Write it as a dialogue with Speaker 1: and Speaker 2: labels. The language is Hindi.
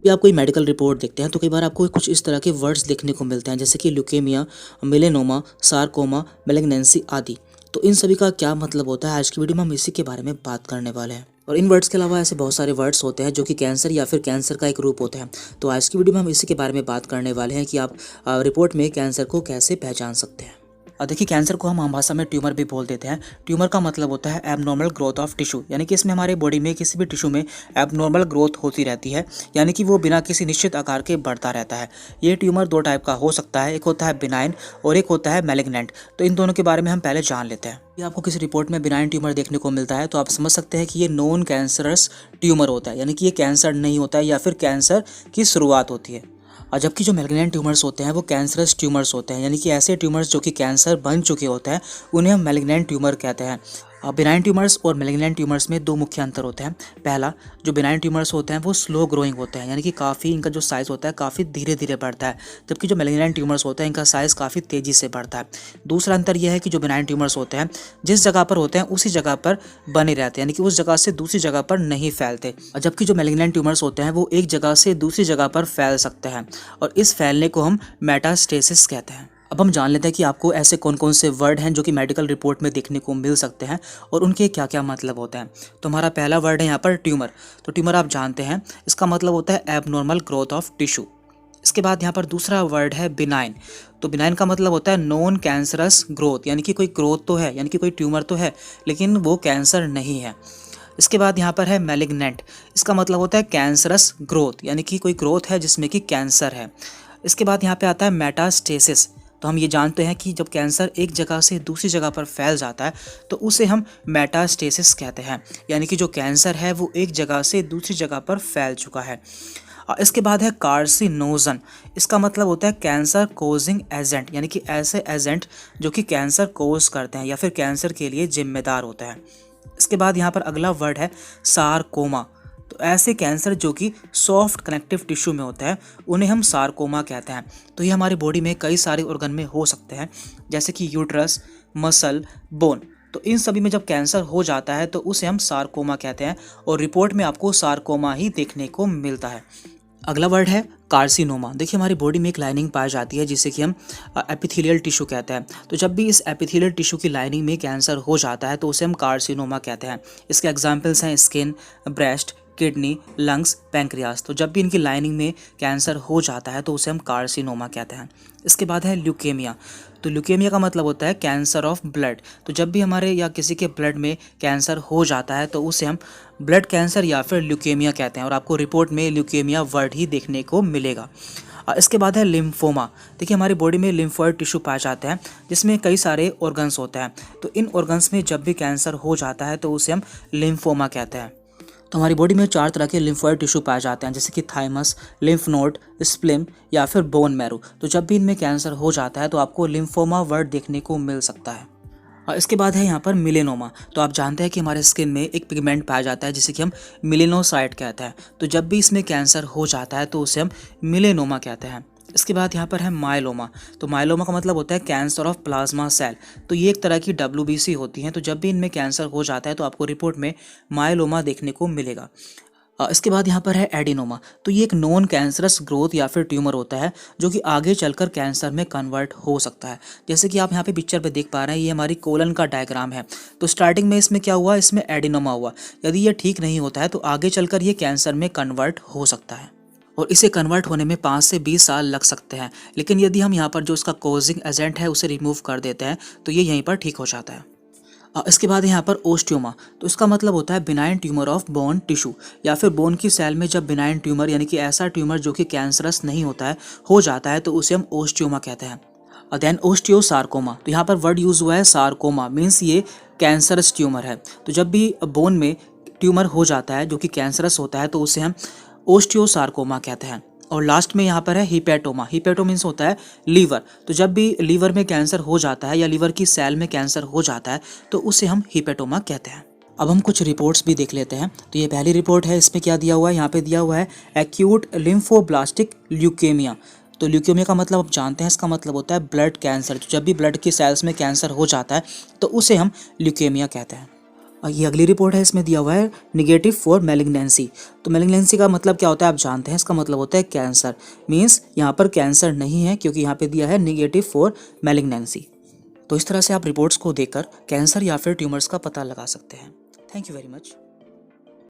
Speaker 1: भी आप कोई मेडिकल रिपोर्ट देखते हैं तो कई बार आपको कुछ इस तरह के वर्ड्स देखने को मिलते हैं, जैसे कि ल्यूकेमिया, मेलेनोमा, सारकोमा, मैलिग्नेंसी आदि। तो इन सभी का क्या मतलब होता है, आज की वीडियो में हम इसी के बारे में बात करने वाले हैं। और इन वर्ड्स के अलावा ऐसे बहुत सारे वर्ड्स होते हैं जो कि कैंसर या फिर कैंसर का एक रूप होता है। तो आज की वीडियो में हम इसी के बारे में बात करने वाले हैं कि आप रिपोर्ट में कैंसर को कैसे पहचान सकते हैं। देखिए, कैंसर को हम आम भाषा में ट्यूमर भी बोल देते हैं। ट्यूमर का मतलब होता है एबनॉर्मल ग्रोथ ऑफ टिश्यू, यानी कि इसमें हमारे बॉडी में किसी भी टिश्यू में एबनॉर्मल ग्रोथ होती रहती है, यानी कि वो बिना किसी निश्चित आकार के बढ़ता रहता है। ये ट्यूमर दो टाइप का हो सकता है, एक होता है बिनाइन और एक होता है मैलिग्नेंट। तो इन दोनों के बारे में हम पहले जान लेते हैं। ये आपको किसी रिपोर्ट में बिनाइन ट्यूमर देखने को मिलता है तो आप समझ सकते हैं कि ये नॉन कैंसरस ट्यूमर होता है, यानी कि ये कैंसर नहीं होता है या फिर कैंसर की शुरुआत होती है। और जबकि जो मैलिग्नेंट ट्यूमर्स होते हैं वो कैंसरस ट्यूमर्स होते हैं, यानी कि ऐसे ट्यूमर्स जो कि कैंसर बन चुके होते हैं उन्हें हम मैलिग्नेंट ट्यूमर कहते हैं। बिनाइन ट्यूमर्स और मैलिग्नेंट ट्यूमर्स में दो मुख्य अंतर होते हैं। पहला, जो बिनाइन ट्यूमर्स होते हैं वो स्लो ग्रोइंग होते हैं, यानी कि काफ़ी इनका जो साइज़ होता है काफ़ी धीरे धीरे बढ़ता है, जबकि जो मैलिग्नेंट ट्यूमर्स होते हैं इनका साइज़ काफ़ी तेज़ी से बढ़ता है। दूसरा अंतर यह है कि जो बिनाइन ट्यूमर्स होते हैं जिस जगह पर होते हैं उसी जगह पर बने रहते हैं, यानी कि उस जगह से दूसरी जगह पर नहीं फैलते। जबकि जो मैलिग्नेंट ट्यूमर्स होते हैं वो एक जगह से दूसरी जगह पर फैल सकते हैं और इस फैलने को हम मेटास्टेसिस कहते हैं। अब हम जान लेते हैं कि आपको ऐसे कौन कौन से वर्ड हैं जो कि मेडिकल रिपोर्ट में देखने को मिल सकते हैं और उनके क्या क्या मतलब होते हैं। तो हमारा पहला वर्ड है यहाँ पर ट्यूमर। तो ट्यूमर आप जानते हैं, इसका मतलब होता है एबनॉर्मल ग्रोथ ऑफ टिश्यू। इसके बाद यहाँ पर दूसरा वर्ड है बिनाइन। तो बिनाइन का मतलब होता है नॉन कैंसरस ग्रोथ, यानी कि कोई ग्रोथ तो है, यानी कि कोई ट्यूमर तो है लेकिन वो कैंसर नहीं है। इसके बाद यहाँ पर है मैलिग्नेंट। इसका मतलब होता है कैंसरस ग्रोथ, यानी कि कोई ग्रोथ है जिसमें कि कैंसर है। इसके बाद यहाँ पे आता है मेटास्टेसिस। तो हम ये जानते हैं कि जब कैंसर एक जगह से दूसरी जगह पर फैल जाता है तो उसे हम मेटास्टेसिस कहते हैं, यानी कि जो कैंसर है वो एक जगह से दूसरी जगह पर फैल चुका है। इसके बाद है कार्सिनोजन। इसका मतलब होता है कैंसर कोजिंग एजेंट, यानी कि ऐसे एजेंट जो कि कैंसर कोज करते हैं या फिर कैंसर के लिए जिम्मेदार होता है। इसके बाद यहाँ पर अगला वर्ड है सारकोमा। तो ऐसे कैंसर जो कि सॉफ्ट कनेक्टिव टिश्यू में होता है उन्हें हम सारकोमा कहते हैं। तो ये हमारी बॉडी में कई सारे ऑर्गन में हो सकते हैं, जैसे कि यूट्रस, मसल, बोन। तो इन सभी में जब कैंसर हो जाता है तो उसे हम सारकोमा कहते हैं और रिपोर्ट में आपको सारकोमा ही देखने को मिलता है। अगला वर्ड है कार्सिनोमा। देखिए, हमारी बॉडी में एक लाइनिंग पाई जाती है जिसे कि हम एपिथेलियल टिश्यू कहते हैं। तो जब भी इस एपिथेलियल टिश्यू की लाइनिंग में कैंसर हो जाता है तो उसे हम कार्सिनोमा कहते हैं। इसके एग्जाम्पल्स हैं skin, breast, kidney, lungs, pancreas. तो जब भी इनकी लाइनिंग में कैंसर हो जाता है तो उसे हम कार्सिनोमा कहते हैं। इसके बाद है ल्यूकेमिया। तो ल्यूकेमिया का मतलब होता है कैंसर ऑफ ब्लड। तो जब भी हमारे या किसी के ब्लड में कैंसर हो जाता है तो उसे हम ब्लड कैंसर या फिर ल्यूकेमिया कहते हैं और आपको रिपोर्ट में ल्यूकेमिया वर्ड ही देखने को मिलेगा। इसके बाद है लिम्फोमा। देखिए, हमारी बॉडी में लिम्फोइड टिश्यू पाए जाते हैं जिसमें कई सारे ऑर्गन्स होते हैं। तो इन ऑर्गन्स में जब भी कैंसर हो जाता है तो उसे हम लिम्फोमा कहते हैं। तो हमारी बॉडी में 4 तरह के लिम्फोइड टिश्यू पाए जाते हैं, जैसे कि थाइमस, लिम्फ नोड, स्प्लीन या फिर बोन मैरो। तो जब भी इनमें कैंसर हो जाता है तो आपको लिम्फोमा वर्ड देखने को मिल सकता है। और इसके बाद है यहाँ पर मिलेनोमा। तो आप जानते हैं कि हमारे स्किन में एक पिगमेंट पाया जाता है जिसे कि हम मिलेनोसाइट कहते हैं। तो जब भी इसमें कैंसर हो जाता है तो उसे हम मिलेनोमा कहते हैं। इसके बाद यहाँ पर है माइलोमा। तो माइलोमा का मतलब होता है कैंसर ऑफ प्लाज्मा सेल। तो ये एक तरह की WBC होती हैं। तो जब भी इनमें कैंसर हो जाता है तो आपको रिपोर्ट में माइलोमा देखने को मिलेगा। इसके बाद यहाँ पर है एडिनोमा। तो ये एक नॉन कैंसरस ग्रोथ या फिर ट्यूमर होता है जो कि आगे चलकर कैंसर में कन्वर्ट हो सकता है। जैसे कि आप यहाँ पे पिक्चर पे देख पा रहे हैं, ये हमारी कोलन का डायग्राम है। तो स्टार्टिंग में इसमें क्या हुआ, इसमें एडिनोमा हुआ। यदि ये ठीक नहीं होता है तो आगे चलकर ये कैंसर में कन्वर्ट हो सकता है और इसे कन्वर्ट होने में 5 से 20 साल लग सकते हैं। लेकिन यदि हम यहाँ पर जो उसका कोजिंग एजेंट है उसे रिमूव कर देते हैं तो ये यहीं पर ठीक हो जाता है। इसके बाद यहाँ पर ओस्टियोमा। तो इसका मतलब होता है benign tumour of bone tissue, या फिर बोन की सेल में जब बिनाइन ट्यूमर यानी कि ऐसा ट्यूमर जो कि कैंसरस नहीं होता है हो जाता है तो उसे हम ओस्टियोमा कहते हैं। देन ओस्टियोसार्कोमा। तो यहाँ पर वर्ड यूज हुआ है सार्कोमा, मीन्स ये कैंसरस ट्यूमर है। तो जब भी बोन में ट्यूमर हो जाता है जो कि कैंसरस होता है तो उसे हम ओस्टियोसार्कोमा कहते हैं। और लास्ट में यहाँ पर है हिपेटोमा। हिपेटो मीन्स होता है लीवर। तो जब भी लीवर में कैंसर हो जाता है या लीवर की सेल में कैंसर हो जाता है तो उसे हम हिपेटोमा कहते हैं। अब हम कुछ रिपोर्ट्स भी देख लेते हैं। तो ये पहली रिपोर्ट है, इसमें क्या दिया हुआ है, यहाँ पे दिया हुआ है एक्यूट लिम्फोब्लास्टिक ल्यूकेमिया। तो ल्यूकेमिया का मतलब आप जानते हैं, इसका मतलब होता है ब्लड कैंसर। तो जब भी ब्लड की सेल्स में कैंसर हो जाता है तो उसे हम ल्यूकेमिया कहते हैं। ये अगली रिपोर्ट है, इसमें दिया हुआ है निगेटिव फॉर मैलिग्नेंसी। तो मैलिग्नेंसी का मतलब क्या होता है आप जानते हैं, इसका मतलब होता है कैंसर। मीन्स यहाँ पर कैंसर नहीं है क्योंकि यहाँ पे दिया है निगेटिव फॉर मैलिग्नेंसी। तो इस तरह से आप रिपोर्ट्स को देखकर कैंसर या फिर ट्यूमर्स का पता लगा सकते हैं। Thank you very much.